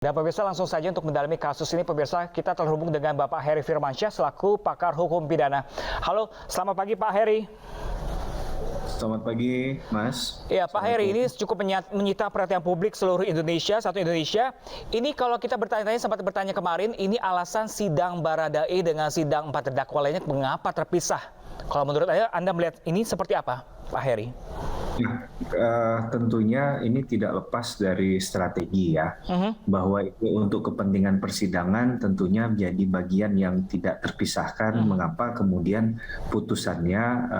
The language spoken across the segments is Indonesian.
Dan pemirsa langsung saja untuk mendalami kasus ini, pemirsa kita terhubung dengan Bapak Heri Firmansyah selaku pakar hukum pidana. Halo, selamat pagi Pak Heri. Selamat pagi, Mas. Ya, Pak Heri, ini cukup menyita perhatian publik seluruh Indonesia, satu Indonesia. Ini kalau kita bertanya-tanya, sempat bertanya kemarin, ini alasan sidang Baradae dengan sidang 4 terdakwa lainnya mengapa terpisah? Kalau menurut Anda melihat ini seperti apa, Pak Heri? Nah, tentunya ini tidak lepas dari strategi ya, bahwa itu untuk kepentingan persidangan tentunya menjadi bagian yang tidak terpisahkan. Mengapa kemudian putusannya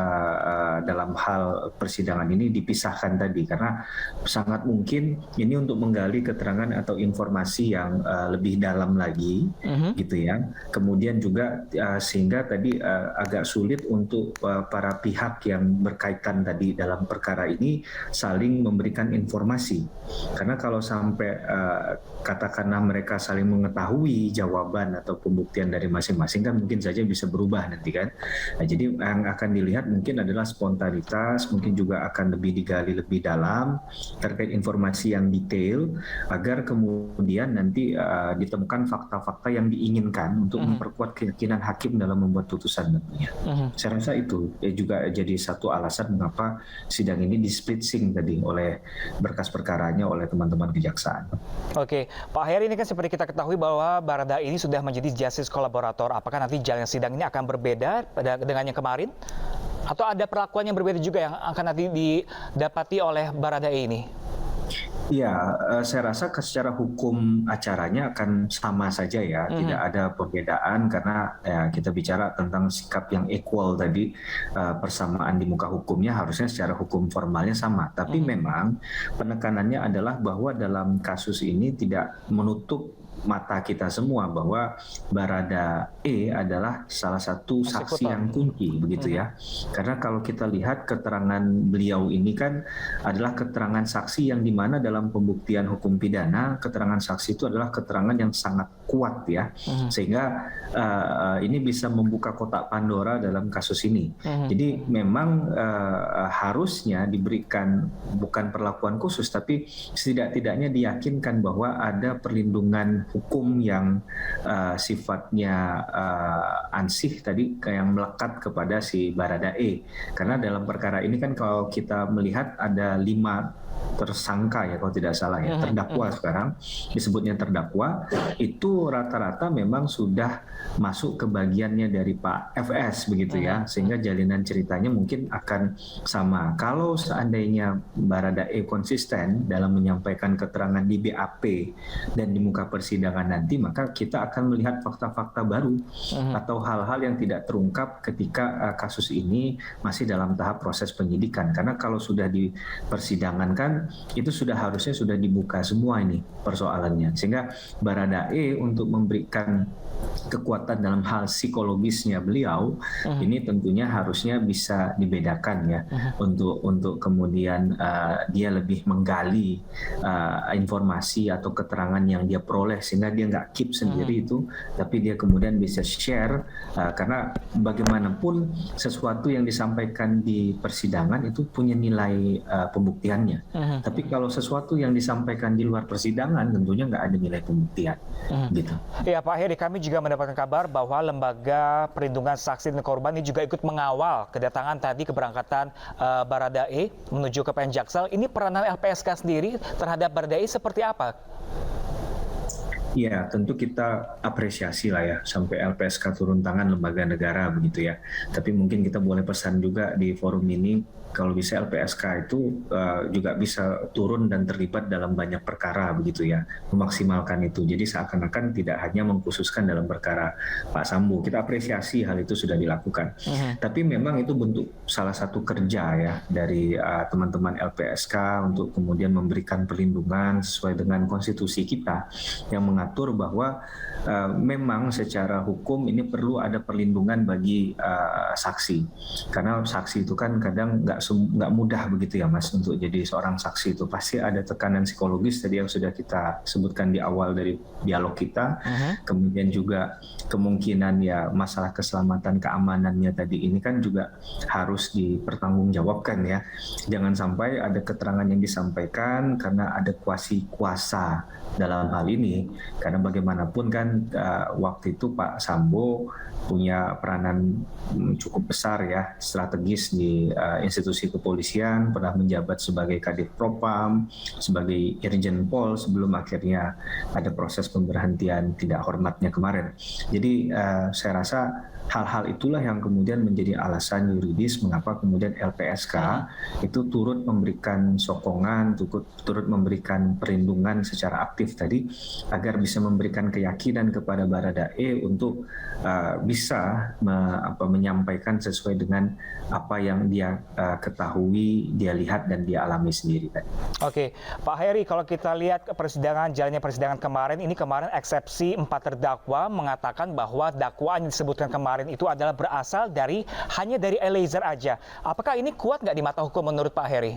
dalam hal persidangan ini dipisahkan tadi? Karena sangat mungkin ini untuk menggali keterangan atau informasi yang lebih dalam lagi, gitu ya. Kemudian juga sehingga tadi agak sulit untuk para pihak yang berkaitan tadi dalam perkara ini saling memberikan informasi, karena kalau sampai katakanlah mereka saling mengetahui jawaban atau pembuktian dari masing-masing kan mungkin saja bisa berubah nanti kan. Nah, jadi yang akan dilihat mungkin adalah spontanitas, mungkin juga akan lebih digali lebih dalam terkait informasi yang detail agar kemudian nanti ditemukan fakta-fakta yang diinginkan untuk memperkuat keyakinan hakim dalam membuat putusan nantinya. Saya rasa itu juga jadi satu alasan mengapa sidang ini displitsing tadi oleh berkas perkaranya oleh teman-teman kejaksaan. Oke, Pak Heri, ini kan seperti kita ketahui bahwa Baradae ini sudah menjadi justice kolaborator. Apakah nanti jalannya sidang ini akan berbeda dengan yang kemarin? Atau ada perlakuan yang berbeda juga yang akan nanti didapati oleh Baradae ini? Ya, saya rasa secara hukum acaranya akan sama saja ya, tidak ada perbedaan karena ya, kita bicara tentang sikap yang equal tadi, persamaan di muka hukumnya harusnya secara hukum formalnya sama. Tapi memang penekanannya adalah bahwa dalam kasus ini tidak menutup mata kita semua bahwa Baradae adalah salah satu saksi yang kunci begitu ya. Karena kalau kita lihat keterangan beliau ini kan adalah keterangan saksi yang dimana dalam pembuktian hukum pidana keterangan saksi itu adalah keterangan yang sangat kuat ya, sehingga ini bisa membuka kotak Pandora dalam kasus ini. Jadi memang harusnya diberikan bukan perlakuan khusus tapi setidak-tidaknya diyakinkan bahwa ada perlindungan hukum yang sifatnya ansih tadi yang melekat kepada si Baradae. Karena dalam perkara ini kan kalau kita melihat ada 5 tersangka ya kalau tidak salah ya, terdakwa sekarang disebutnya terdakwa, itu rata-rata memang sudah masuk ke bagiannya dari Pak FS begitu ya, sehingga jalinan ceritanya mungkin akan sama. Kalau seandainya Baradae konsisten dalam menyampaikan keterangan di BAP dan di muka persidangan nanti, maka kita akan melihat fakta-fakta baru atau hal-hal yang tidak terungkap ketika kasus ini masih dalam tahap proses penyidikan. Karena kalau sudah di persidangan kan itu harusnya sudah dibuka semua ini persoalannya, sehingga Baradae untuk memberikan kekuatan dalam hal psikologisnya beliau ini tentunya harusnya bisa dibedakan ya, untuk kemudian dia lebih menggali informasi atau keterangan yang dia peroleh sehingga dia nggak keep sendiri itu, tapi dia kemudian bisa share, karena bagaimanapun sesuatu yang disampaikan di persidangan itu punya nilai pembuktiannya. Tapi kalau sesuatu yang disampaikan di luar persidangan tentunya nggak ada nilai pembuktian. Gitu. Ya Pak Heri, kami juga mendapatkan kabar bahwa Lembaga Perlindungan Saksi dan Korban ini juga ikut mengawal kedatangan tadi keberangkatan Baradae menuju ke PN Jaksel. Ini peranan LPSK sendiri terhadap Baradae seperti apa? Ya, tentu kita apresiasi lah ya sampai LPSK turun tangan lembaga negara begitu ya. Tapi mungkin kita boleh pesan juga di forum ini, kalau bisa LPSK itu juga bisa turun dan terlibat dalam banyak perkara begitu ya, memaksimalkan itu. Jadi seakan-akan tidak hanya mengkhususkan dalam perkara Pak Sambo. Kita apresiasi hal itu sudah dilakukan. Tapi memang itu bentuk salah satu kerja ya dari teman-teman LPSK untuk kemudian memberikan perlindungan sesuai dengan konstitusi kita yang mengatur bahwa memang secara hukum ini perlu ada perlindungan bagi saksi. Karena saksi itu kan kadang nggak nggak mudah begitu ya Mas untuk jadi seorang saksi itu. Pasti ada tekanan psikologis tadi yang sudah kita sebutkan di awal dari dialog kita. Kemudian juga kemungkinan ya masalah keselamatan keamanannya tadi ini kan juga harus dipertanggungjawabkan ya. Jangan sampai ada keterangan yang disampaikan karena ada kuasa dalam hal ini. Karena bagaimanapun kan waktu itu Pak Sambo punya peranan cukup besar ya, strategis di institusi kepolisian, pernah menjabat sebagai Kadif Propam, sebagai Irjen Pol sebelum akhirnya ada proses pemberhentian tidak hormatnya kemarin. Jadi saya rasa hal-hal itulah yang kemudian menjadi alasan yuridis mengapa kemudian LPSK itu turut memberikan sokongan, turut memberikan perlindungan secara aktif tadi agar bisa memberikan keyakinan kepada Baradae untuk bisa menyampaikan sesuai dengan apa yang dia ketahui, dia lihat dan dia alami sendiri tadi. Oke, Pak Heri, kalau kita lihat jalannya persidangan kemarin eksepsi 4 terdakwa mengatakan bahwa dakwaan yang disebutkan kemarin itu adalah berasal hanya dari Eliezer aja. Apakah ini kuat nggak di mata hukum menurut Pak Heri?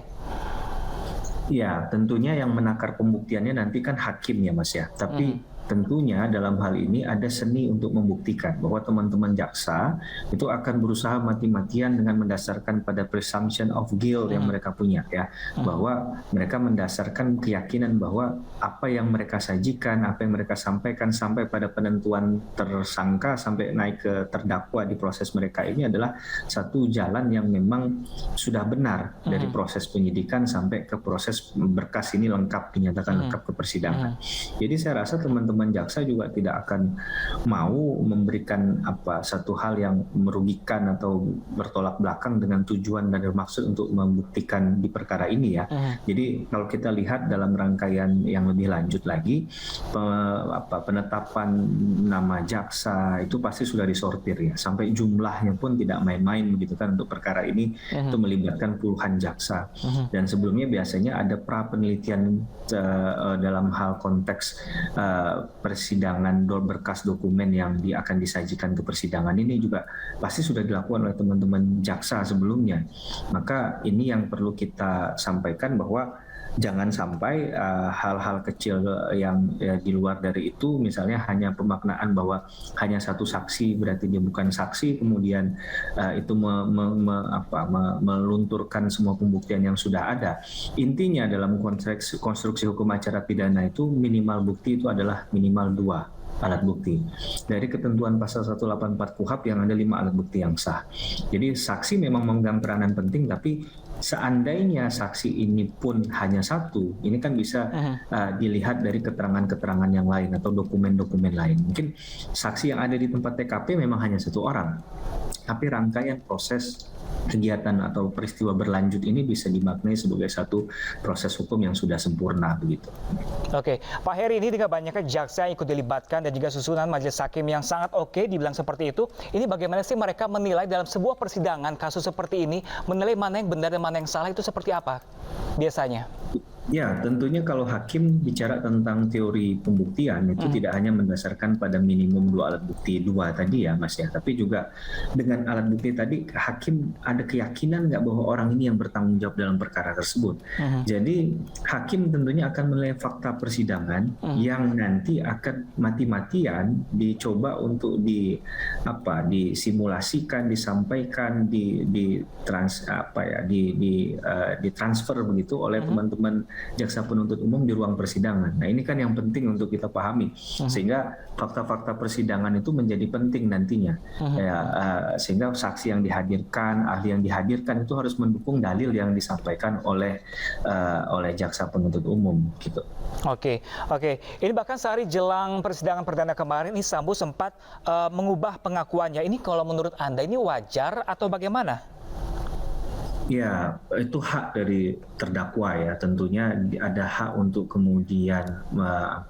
Ya, tentunya yang menakar pembuktiannya nanti kan hakim ya Mas ya. Tapi tentunya dalam hal ini ada seni untuk membuktikan bahwa teman-teman jaksa itu akan berusaha mati-matian dengan mendasarkan pada presumption of guilt yang mereka punya ya, bahwa mereka mendasarkan keyakinan bahwa apa yang mereka sajikan, apa yang mereka sampaikan sampai pada penentuan tersangka sampai naik ke terdakwa di proses mereka ini adalah satu jalan yang memang sudah benar dari proses penyidikan sampai ke proses berkas ini lengkap dinyatakan lengkap ke persidangan. Jadi saya rasa teman-teman jaksa juga tidak akan mau memberikan satu hal yang merugikan atau bertolak belakang dengan tujuan dan maksud untuk membuktikan di perkara ini ya. Jadi kalau kita lihat dalam rangkaian yang lebih lanjut lagi, penetapan nama jaksa itu pasti sudah disortir ya, sampai jumlahnya pun tidak main-main begitu kan untuk perkara ini. Itu melibatkan puluhan jaksa. Dan sebelumnya biasanya ada pra penelitian dalam hal konteks persidangan berkas dokumen yang akan disajikan ke persidangan ini juga pasti sudah dilakukan oleh teman-teman jaksa sebelumnya. Maka ini yang perlu kita sampaikan bahwa jangan sampai hal-hal kecil yang di luar dari itu, misalnya hanya pemaknaan bahwa hanya satu saksi berarti dia bukan saksi, kemudian itu melunturkan semua pembuktian yang sudah ada. Intinya dalam konteks konstruksi hukum acara pidana itu minimal bukti itu adalah minimal 2 alat bukti. Dari ketentuan pasal 184 KUHP yang ada 5 alat bukti yang sah. Jadi saksi memang memegang peranan penting, tapi seandainya saksi ini pun hanya satu, ini kan bisa dilihat dari keterangan-keterangan yang lain atau dokumen-dokumen lain. Mungkin saksi yang ada di tempat TKP memang hanya 1 orang, tapi rangkaian proses kegiatan atau peristiwa berlanjut ini bisa dimaknai sebagai satu proses hukum yang sudah sempurna begitu. Oke, Pak Heri, ini dengan banyaknya jaksa yang ikut dilibatkan dan juga susunan majelis hakim yang sangat oke dibilang seperti itu, ini bagaimana sih mereka menilai dalam sebuah persidangan kasus seperti ini, menilai mana yang benar dan mana yang salah itu seperti apa biasanya? Ya, tentunya kalau hakim bicara tentang teori pembuktian itu tidak hanya mendasarkan pada minimum 2 alat bukti 2 tadi ya Mas ya, tapi juga dengan alat bukti tadi hakim ada keyakinan nggak bahwa orang ini yang bertanggung jawab dalam perkara tersebut. Jadi hakim tentunya akan menilai fakta persidangan yang nanti akan mati-matian dicoba untuk disimulasikan, disampaikan, ditransfer begitu oleh teman-teman jaksa penuntut umum di ruang persidangan. Nah ini kan yang penting untuk kita pahami, sehingga fakta-fakta persidangan itu menjadi penting nantinya. Sehingga saksi yang dihadirkan, ahli yang dihadirkan itu harus mendukung dalil yang disampaikan oleh jaksa penuntut umum gitu. Oke. Ini bahkan sehari jelang persidangan perdana kemarin, ini Sambo sempat mengubah pengakuannya. Ini kalau menurut Anda ini wajar atau bagaimana? Ya, itu hak dari terdakwa ya. Tentunya ada hak untuk kemudian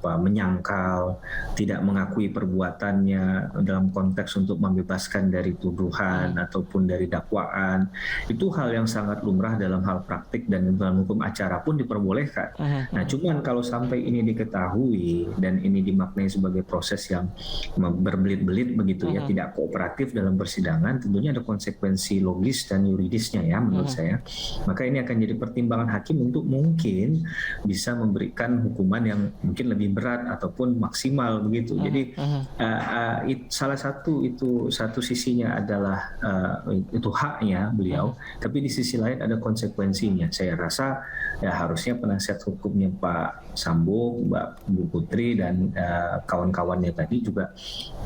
menyangkal, tidak mengakui perbuatannya dalam konteks untuk membebaskan dari tuduhan ataupun dari dakwaan. Itu hal yang sangat lumrah dalam hal praktik dan dalam hukum acara pun diperbolehkan. Nah, cuman kalau sampai ini diketahui dan ini dimaknai sebagai proses yang berbelit-belit begitu ya, tidak kooperatif dalam persidangan, tentunya ada konsekuensi logis dan yuridisnya ya menurut menurut saya. Maka ini akan jadi pertimbangan hakim untuk mungkin bisa memberikan hukuman yang mungkin lebih berat ataupun maksimal begitu. Jadi salah satu sisinya adalah itu haknya beliau, tapi di sisi lain ada konsekuensinya. Saya rasa ya harusnya penasihat hukumnya Pak Sambo, Mbak Bu Putri dan kawan-kawannya tadi juga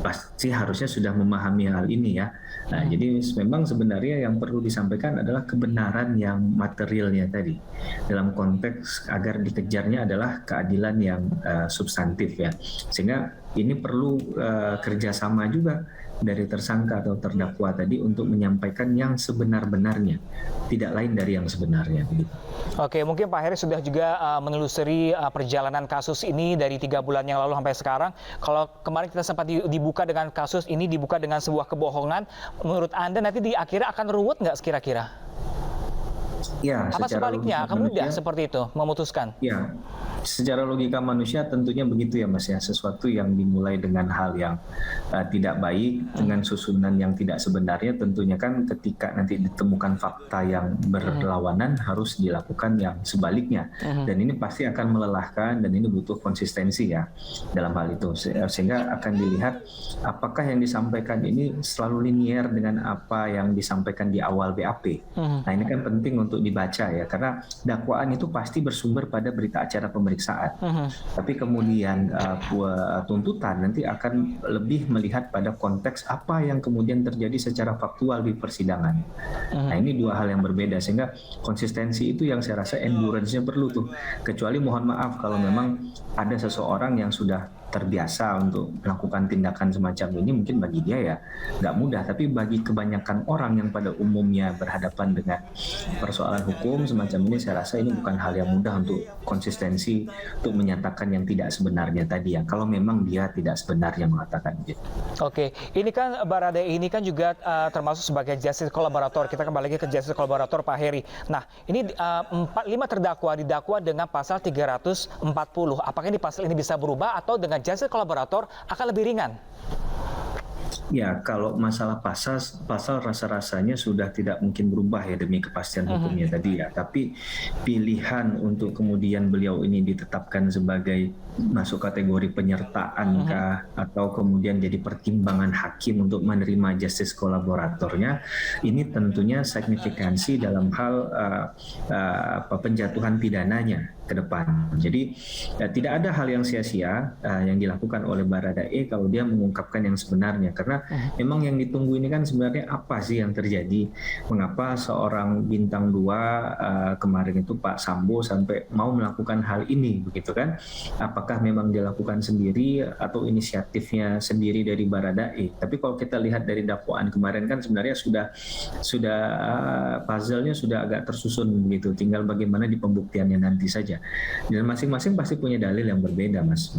pasti harusnya sudah memahami hal ini ya. Nah, jadi memang sebenarnya yang perlu disampaikan adalah kebenaran yang materialnya tadi. Dalam konteks agar dikejarnya adalah keadilan yang substantif ya. Sehingga ini perlu kerjasama juga dari tersangka atau terdakwa tadi untuk menyampaikan yang sebenar-benarnya, tidak lain dari yang sebenarnya. Oke, mungkin Pak Heri sudah juga menelusuri perjalanan kasus ini dari 3 bulan yang lalu sampai sekarang. Kalau kemarin kita sempat dibuka dengan kasus ini, dibuka dengan sebuah kebohongan, menurut Anda nanti di akhirnya akan ruwet nggak kira-kira? Ya, apa sebaliknya akan mudah seperti itu memutuskan? Ya, secara logika manusia tentunya begitu ya Mas ya. Sesuatu yang dimulai dengan hal yang tidak baik, dengan susunan yang tidak sebenarnya, tentunya kan ketika nanti ditemukan fakta yang berlawanan harus dilakukan yang sebaliknya. Dan ini pasti akan melelahkan dan ini butuh konsistensi ya dalam hal itu. Sehingga akan dilihat apakah yang disampaikan ini selalu linier dengan apa yang disampaikan di awal BAP. Nah, ini kan penting untuk dibaca ya, karena dakwaan itu pasti bersumber pada berita acara pemeriksaan. Tapi kemudian tuntutan nanti akan lebih melihat pada konteks apa yang kemudian terjadi secara faktual di persidangan. Nah, ini dua hal yang berbeda, sehingga konsistensi itu yang saya rasa endurance-nya perlu tuh. Kecuali mohon maaf kalau memang ada seseorang yang sudah terbiasa untuk melakukan tindakan semacam ini, mungkin bagi dia ya nggak mudah, tapi bagi kebanyakan orang yang pada umumnya berhadapan dengan persoalan hukum semacam ini, saya rasa ini bukan hal yang mudah untuk konsistensi untuk menyatakan yang tidak sebenarnya tadi ya, kalau memang dia tidak sebenarnya mengatakan gitu. Oke, ini kan Baradae ini kan juga termasuk sebagai justice kolaborator. Kita kembali lagi ke justice kolaborator Pak Heri. Nah, ini 5 terdakwa didakwa dengan pasal 340. Apakah ini pasal ini bisa berubah atau dengan justice kolaborator akan lebih ringan? Ya, kalau masalah pasal rasa-rasanya sudah tidak mungkin berubah ya demi kepastian hukumnya tadi ya. Tapi pilihan untuk kemudian beliau ini ditetapkan sebagai masuk kategori penyertaan kah, atau kemudian jadi pertimbangan hakim untuk menerima justice kolaboratornya, ini tentunya signifikansi dalam hal penjatuhan pidananya ke depan. Jadi tidak ada hal yang sia-sia yang dilakukan oleh Baradae kalau dia mengungkapkan yang sebenarnya, karena memang yang ditunggu ini kan sebenarnya apa sih yang terjadi, mengapa seorang bintang 2 kemarin itu Pak Sambo sampai mau melakukan hal ini begitu kan, apakah memang dilakukan sendiri atau inisiatifnya sendiri dari Baradae. Tapi kalau kita lihat dari dakwaan kemarin kan sebenarnya sudah puzzle-nya sudah agak tersusun begitu, tinggal bagaimana di pembuktiannya nanti saja. Dan masing-masing pasti punya dalil yang berbeda, Mas.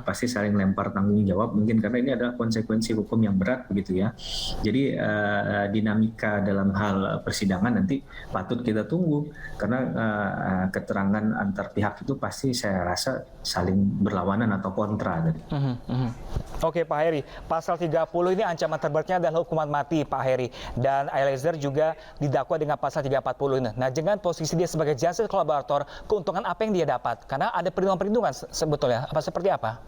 Pasti saling lempar tanggung jawab mungkin karena ini adalah konsekuensi hukum yang berat begitu ya. Jadi dinamika dalam hal persidangan nanti patut kita tunggu, karena keterangan antar pihak itu pasti saya rasa saling berlawanan atau kontra tadi. Oke Pak Heri, pasal 30 ini ancaman terberatnya adalah hukuman mati Pak Heri, dan Eliezer juga didakwa dengan pasal 340 ini. Nah, dengan posisi dia sebagai justice kolaborator, keuntungan apa yang dia dapat? Karena ada perlindungan-perlindungan sebetulnya, seperti apa?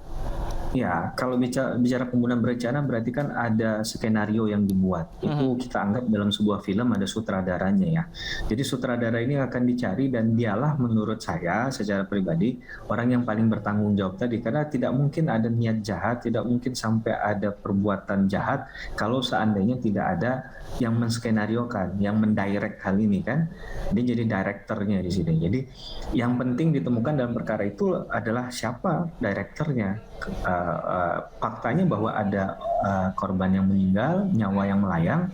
Ya, kalau bicara pembunuhan berencana berarti kan ada skenario yang dibuat. Itu kita anggap dalam sebuah film ada sutradaranya ya. Jadi sutradara ini akan dicari dan dialah menurut saya secara pribadi orang yang paling bertanggung jawab tadi. Karena tidak mungkin ada niat jahat, tidak mungkin sampai ada perbuatan jahat kalau seandainya tidak ada yang menskenariokan, yang mendirect hal ini kan. Dia jadi direkturnya di sini. Jadi yang penting ditemukan dalam perkara itu adalah siapa direkturnya. Faktanya bahwa ada korban yang meninggal, nyawa yang melayang,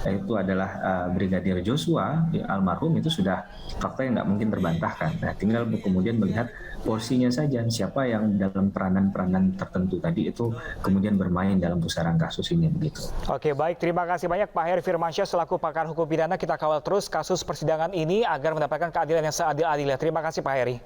itu adalah Brigadir Joshua almarhum, itu sudah fakta yang nggak mungkin terbantahkan. Nah, tinggal kemudian melihat porsinya saja, siapa yang dalam peranan-peranan tertentu tadi itu kemudian bermain dalam pusaran kasus ini begitu. Oke, baik, terima kasih banyak Pak Heri Firmansyah selaku pakar hukum pidana. Kita kawal terus kasus persidangan ini agar mendapatkan keadilan yang seadil-adilnya. Terima kasih Pak Heri.